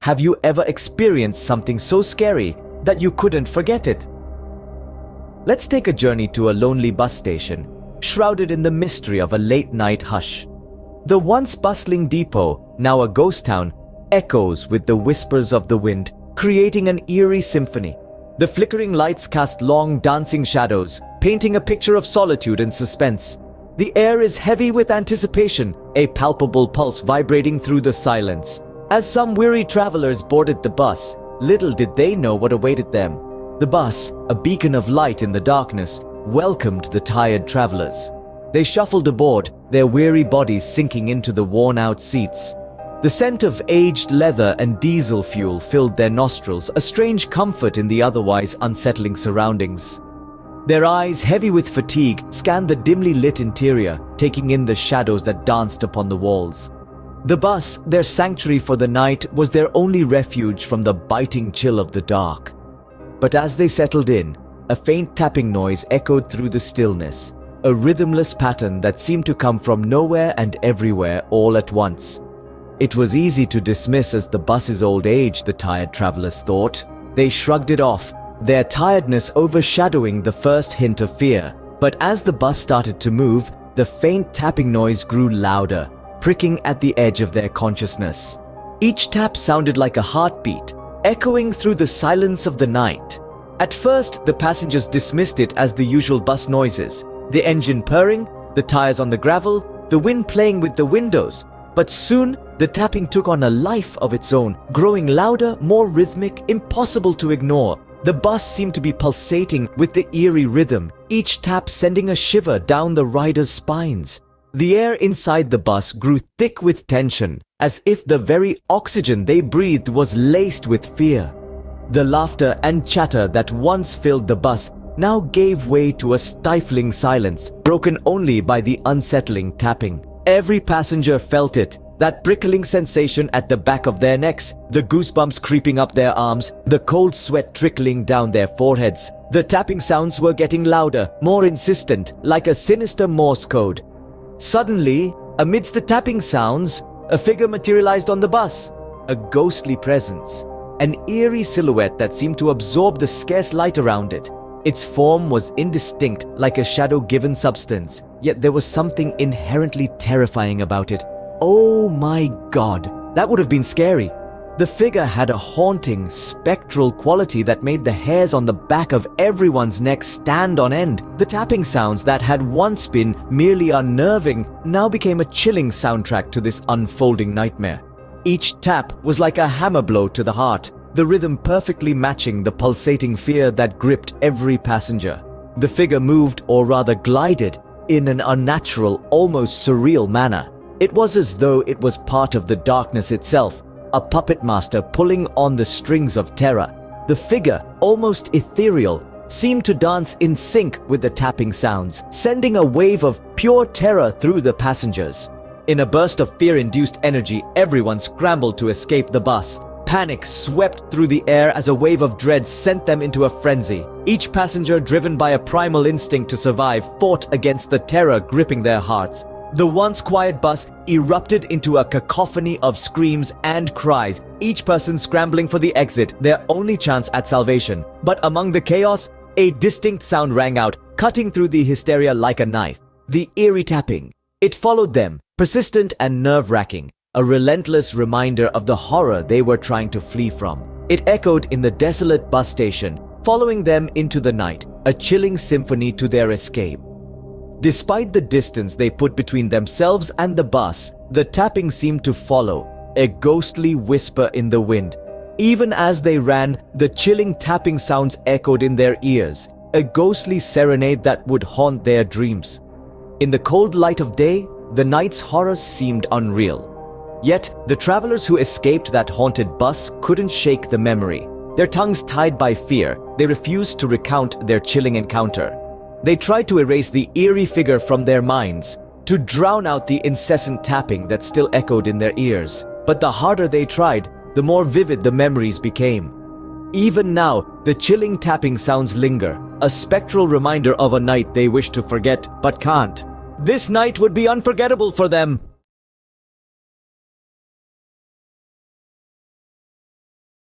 Have you ever experienced something so scary that you couldn't forget it? Let's take a journey to a lonely bus station, shrouded in the mystery of a late-night hush. The once bustling depot, now a ghost town, echoes with the whispers of the wind, creating an eerie symphony. The flickering lights cast long, dancing shadows, painting a picture of solitude and suspense. The air is heavy with anticipation, a palpable pulse vibrating through the silence. As some weary travelers boarded the bus, little did they know what awaited them. The bus, a beacon of light in the darkness, welcomed the tired travelers. They shuffled aboard, their weary bodies sinking into the worn-out seats. The scent of aged leather and diesel fuel filled their nostrils, a strange comfort in the otherwise unsettling surroundings. Their eyes, heavy with fatigue, scanned the dimly lit interior, taking in the shadows that danced upon the walls. The bus, their sanctuary for the night, was their only refuge from the biting chill of the dark. But as they settled in, a faint tapping noise echoed through the stillness, a rhythmless pattern that seemed to come from nowhere and everywhere all at once. It was easy to dismiss as the bus's old age, the tired travelers thought. They shrugged it off, their tiredness overshadowing the first hint of fear. But as the bus started to move, the faint tapping noise grew louder, pricking at the edge of their consciousness. Each tap sounded like a heartbeat, echoing through the silence of the night. At first, the passengers dismissed it as the usual bus noises, the engine purring, the tires on the gravel, the wind playing with the windows. But soon, the tapping took on a life of its own, growing louder, more rhythmic, impossible to ignore. The bus seemed to be pulsating with the eerie rhythm, each tap sending a shiver down the riders' spines. The air inside the bus grew thick with tension, as if the very oxygen they breathed was laced with fear. The laughter and chatter that once filled the bus now gave way to a stifling silence, broken only by the unsettling tapping. Every passenger felt it, that prickling sensation at the back of their necks, the goosebumps creeping up their arms, the cold sweat trickling down their foreheads. The tapping sounds were getting louder, more insistent, like a sinister Morse code. Suddenly, amidst the tapping sounds, a figure materialized on the bus, a ghostly presence, an eerie silhouette that seemed to absorb the scarce light around it. Its form was indistinct, like a shadow-given substance, yet there was something inherently terrifying about it. Oh my God, that would have been scary. The figure had a haunting, spectral quality that made the hairs on the back of everyone's neck stand on end. The tapping sounds that had once been merely unnerving now became a chilling soundtrack to this unfolding nightmare. Each tap was like a hammer blow to the heart, the rhythm perfectly matching the pulsating fear that gripped every passenger. The figure moved, or rather glided, in an unnatural, almost surreal manner. It was as though it was part of the darkness itself, a puppet master pulling on the strings of terror. The figure, almost ethereal, seemed to dance in sync with the tapping sounds, sending a wave of pure terror through the passengers. In a burst of fear-induced energy, everyone scrambled to escape the bus. Panic swept through the air as a wave of dread sent them into a frenzy. Each passenger, driven by a primal instinct to survive, fought against the terror gripping their hearts. The once quiet bus erupted into a cacophony of screams and cries, each person scrambling for the exit, their only chance at salvation. But among the chaos, a distinct sound rang out, cutting through the hysteria like a knife. The eerie tapping. It followed them, persistent and nerve-wracking, a relentless reminder of the horror they were trying to flee from. It echoed in the desolate bus station, following them into the night, a chilling symphony to their escape. Despite the distance they put between themselves and the bus, the tapping seemed to follow, a ghostly whisper in the wind. Even as they ran, the chilling tapping sounds echoed in their ears, a ghostly serenade that would haunt their dreams. In the cold light of day, the night's horrors seemed unreal. Yet, the travelers who escaped that haunted bus couldn't shake the memory. Their tongues tied by fear, they refused to recount their chilling encounter. They tried to erase the eerie figure from their minds, to drown out the incessant tapping that still echoed in their ears. But the harder they tried, the more vivid the memories became. Even now, the chilling tapping sounds linger, a spectral reminder of a night they wish to forget but can't. This night would be unforgettable for them.